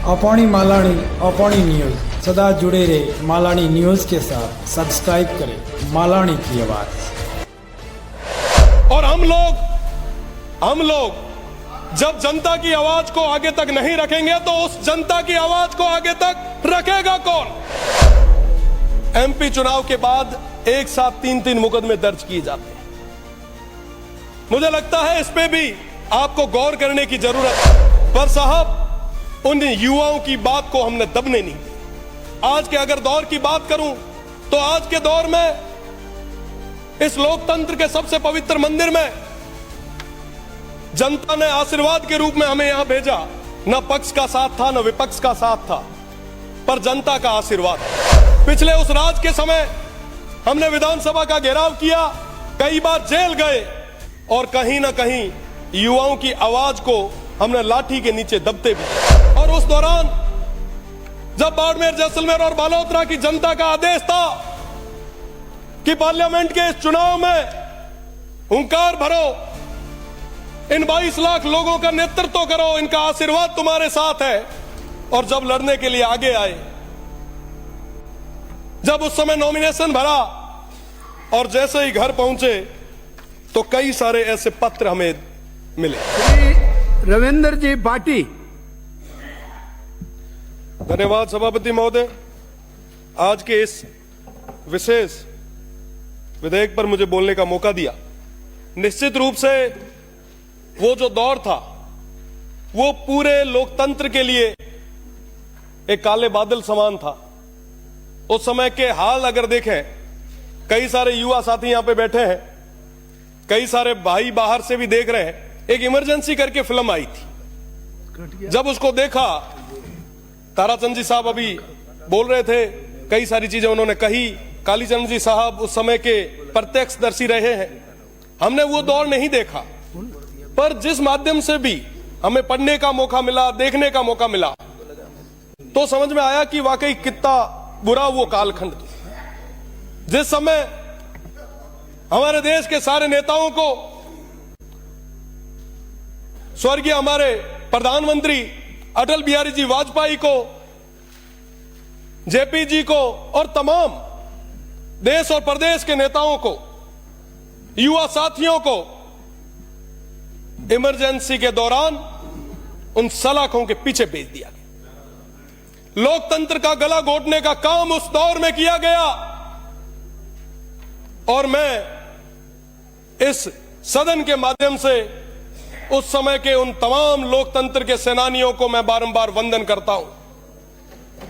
अपाणी Malani अपाणी news सदा जुड़े रहे मालानी न्यूज के साथ। सब्सक्राइब करें मालानी की आवाज। और हम लोग जब जनता की आवाज को आगे तक नहीं रखेंगे तो उस जनता की आवाज को आगे तक रखेगा कौन? एमपी चुनाव के बाद एक साथ 3-3 मुकदमे दर्ज किए जाते हैं। मुझे लगता है इस पे भी आपको गौर करने की जरूरत है। पर साहब, उन युवाओं की बात को हमने दबने नहीं दी। आज के अगर दौर की बात करूं तो आज के दौर में इस लोकतंत्र के सबसे पवित्र मंदिर में जनता ने आशीर्वाद के रूप में हमें यहां भेजा। न पक्ष का साथ था न विपक्ष का साथ था, पर जनता का आशीर्वाद। पिछले उस राज के समय हमने विधानसभा का घेराव किया, कई बार जेल गए और कहीं ना कहीं युवाओं की आवाज को हमने लाठी के नीचे दबते भी। और उस दौरान जब बाड़मेर, जैसलमेर और बालोतरा की जनता का आदेश था कि पार्लियामेंट के इस चुनाव में हुंकार भरो, इन 22 लाख लोगों का नेतृत्व करो, इनका आशीर्वाद तुम्हारे साथ है, और जब लड़ने के लिए आगे आए, जब उस समय नॉमिनेशन भरा और जैसे ही घर पहुंचे तो कई सारे ऐसे पत्र हमें मिले। श्री रविंद्र जी पाटी। धन्यवाद सभापति महोदय। आज के इस विशेष विधेयक पर मुझे बोलने का मौका दिया। निश्चित रूप से वो जो दौर था वो पूरे लोकतंत्र के लिए एक काले बादल समान था। उस समय के हाल अगर देखें, कई सारे युवा साथी यहां पे बैठे हैं, कई सारे भाई बाहर से भी देख रहे हैं। एक इमरजेंसी करके फिल्म आई थी, जब उसको देखा, ताराचंद जी साहब अभी बोल रहे थे, कई सारी चीजें उन्होंने कही। कालीचंद जी साहब उस समय के प्रत्यक्षदर्शी रहे हैं। हमने वो दौर नहीं देखा, पर जिस माध्यम से भी हमें पढ़ने का मौका मिला, देखने का मौका मिला, तो समझ में आया कि वाकई कितना बुरा वो कालखंड था। जिस समय हमारे देश के सारे नेताओं को, स्वर्गीय हमारे प्रधानमंत्री अटल बिहारी जी वाजपेयी को, जेपी जी को और तमाम देश और प्रदेश के नेताओं को, युवा साथियों को इमरजेंसी के दौरान उन सलाखों के पीछे भेज दिया गया। लोकतंत्र का गला घोटने का काम उस दौर में किया गया। और मैं इस सदन के माध्यम से उस समय के उन तमाम लोकतंत्र के सेनानियों को मैं बारंबार वंदन करता हूं,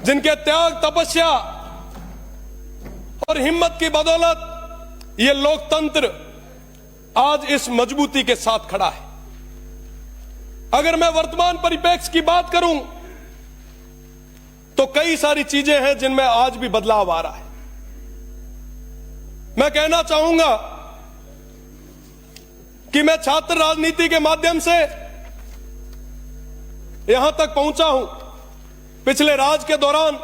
जिनके त्याग, तपस्या और हिम्मत की बदौलत यह लोकतंत्र आज इस मजबूती के साथ खड़ा है। अगर मैं वर्तमान परिप्रेक्ष्य की बात करूं तो कई सारी चीजें हैं जिनमें आज भी बदलाव आ रहा है। मैं कहना चाहूंगा कि मैं छात्र राजनीति के माध्यम से यहां तक पहुंचा हूं। पिछले राज के दौरान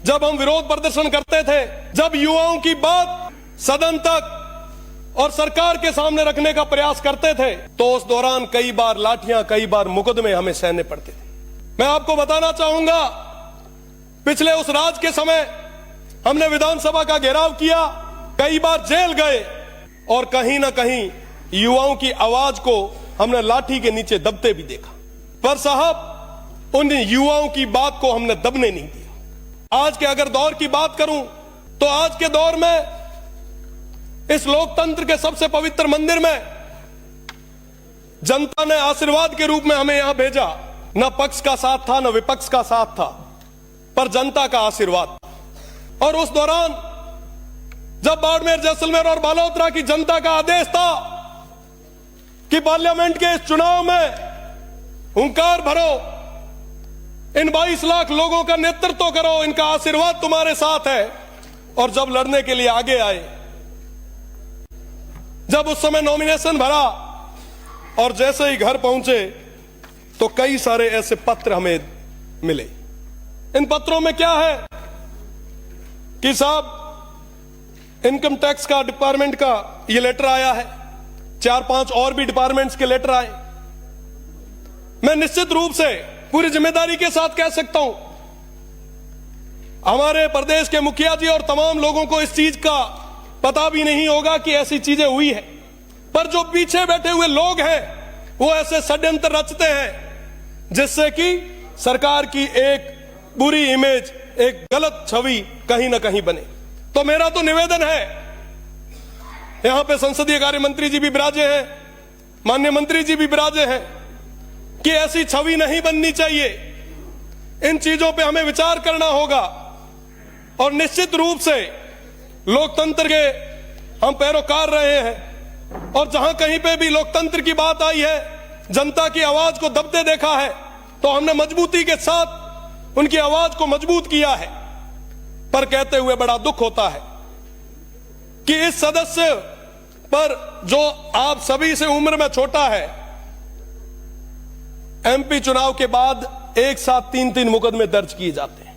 जब हम विरोध प्रदर्शन करते थे, जब युवाओं की बात सदन तक और सरकार के सामने रखने का प्रयास करते थे, तो उस दौरान कई बार लाठियां, कई बार मुकदमे हमें सहने पड़ते थे। मैं आपको बताना चाहूंगा, पिछले उस राज के समय हमने विधानसभा का घेराव किया, कई बार जेल गए और कहीं ना कहीं युवाओं की आवाज को हमने लाठी के नीचे दबते भी देखा। पर साहब, उन युवाओं की बात को हमने दबने नहीं दिया। आज के अगर दौर की बात करूं तो आज के दौर में इस लोकतंत्र के सबसे पवित्र मंदिर में जनता ने आशीर्वाद के रूप में हमें यहां भेजा। न पक्ष का साथ था न विपक्ष का साथ था, पर जनता का आशीर्वाद। और उस दौरान जब बाड़मेर, जैसलमेर और बालोतरा की जनता का आदेश था कि पार्लियामेंट के इस चुनाव में हुंकार भरो, इन 22 लाख लोगों का नेतृत्व करो, इनका आशीर्वाद तुम्हारे साथ है, और जब लड़ने के लिए आगे आए, जब उस समय नॉमिनेशन भरा और जैसे ही घर पहुंचे तो कई सारे ऐसे पत्र हमें मिले। इन पत्रों में क्या है कि साहब, इनकम टैक्स का डिपार्टमेंट का ये लेटर आया है, 4-5 और भी डिपार्टमेंट्स के लेटर आए। मैं निश्चित रूप से पूरी जिम्मेदारी के साथ कह सकता हूं, हमारे प्रदेश के मुखिया जी और तमाम लोगों को इस चीज का पता भी नहीं होगा कि ऐसी चीजें हुई है, पर जो पीछे बैठे हुए लोग हैं वो ऐसे षड्यंत्र रचते हैं जिससे कि सरकार की एक बुरी इमेज, एक गलत छवि कहीं ना कहीं बने। तो मेरा तो निवेदन है, यहां पे संसदीय कार्य मंत्री जी भी विराजे हैं, माननीय मंत्री जी भी विराजे हैं, कि ऐसी छवि नहीं बननी चाहिए। इन चीजों पे हमें विचार करना होगा और निश्चित रूप से लोकतंत्र के हम पैरोकार रहे हैं और जहां कहीं पे भी लोकतंत्र की बात आई है, जनता की आवाज को दबते देखा है, तो हमने मजबूती के साथ उनकी आवाज को मजबूत किया है। पर कहते हुए बड़ा दुख होता है कि इस सदस्य पर, जो आप सभी से उम्र में छोटा है, एमपी चुनाव के बाद एक साथ 3-3 मुकदमे दर्ज किए जाते हैं।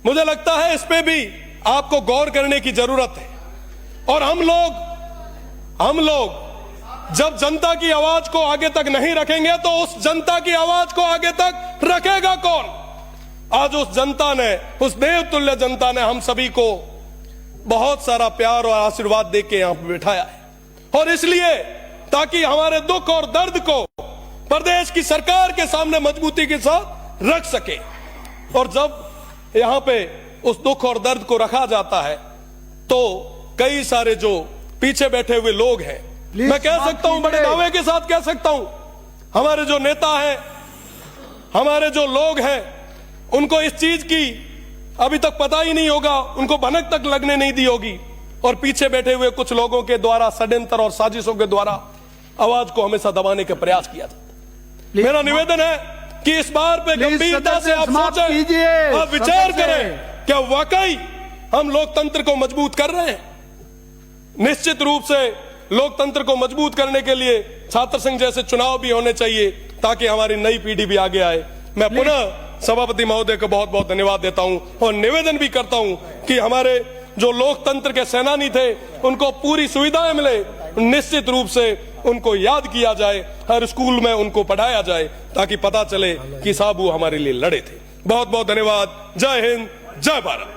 मुझे लगता है इस पे भी आपको गौर करने की जरूरत है। और हम लोग जब जनता की आवाज को आगे तक नहीं रखेंगे तो उस जनता की आवाज को आगे तक रखेगा कौन? आज उस जनता ने, उस देवतुल्य जनता ने हम सभी को बहुत सारा प्यार और आशीर्वाद देके यहां पर बिठाया है, और इसलिए ताकि हमारे दुख और दर्द को प्रदेश की सरकार के सामने मजबूती के साथ रख सके। और जब यहां पे उस दुख और दर्द को रखा जाता है तो कई सारे जो पीछे बैठे हुए लोग हैं, मैं कह सकता हूं, बड़े दावे के साथ कह सकता हूं, हमारे जो नेता हैं, हमारे जो लोग हैं, उनको इस चीज की अभी तक पता ही नहीं होगा, उनको भनक तक लगने नहीं दी होगी, और पीछे बैठे हुए कुछ लोगों के द्वारा षड्यंत्र और साजिशों के द्वारा आवाज को हमें दबाने का प्रयास किया जाता है। मेरा निवेदन है कि इस बार पे गंभीरता से आप सोचें, आप विचार करें, क्या वाकई हम लोकतंत्र को मजबूत कर रहे हैं? निश्चित रूप से लोकतंत्र को मजबूत करने के लिए छात्र संघ जैसे चुनाव भी होने चाहिए ताकि हमारी नई पीढ़ी भी आगे आए। मैं पुनः सभापति महोदय को बहुत बहुत धन्यवाद देता हूं और निवेदन भी करता हूं कि हमारे जो लोकतंत्र के सेनानी थे उनको पूरी सुविधाएं मिले, निश्चित रूप से उनको याद किया जाए, हर स्कूल में उनको पढ़ाया जाए ताकि पता चले कि साहब वो हमारे लिए लड़े थे। बहुत बहुत धन्यवाद। जय हिंद, जय भारत।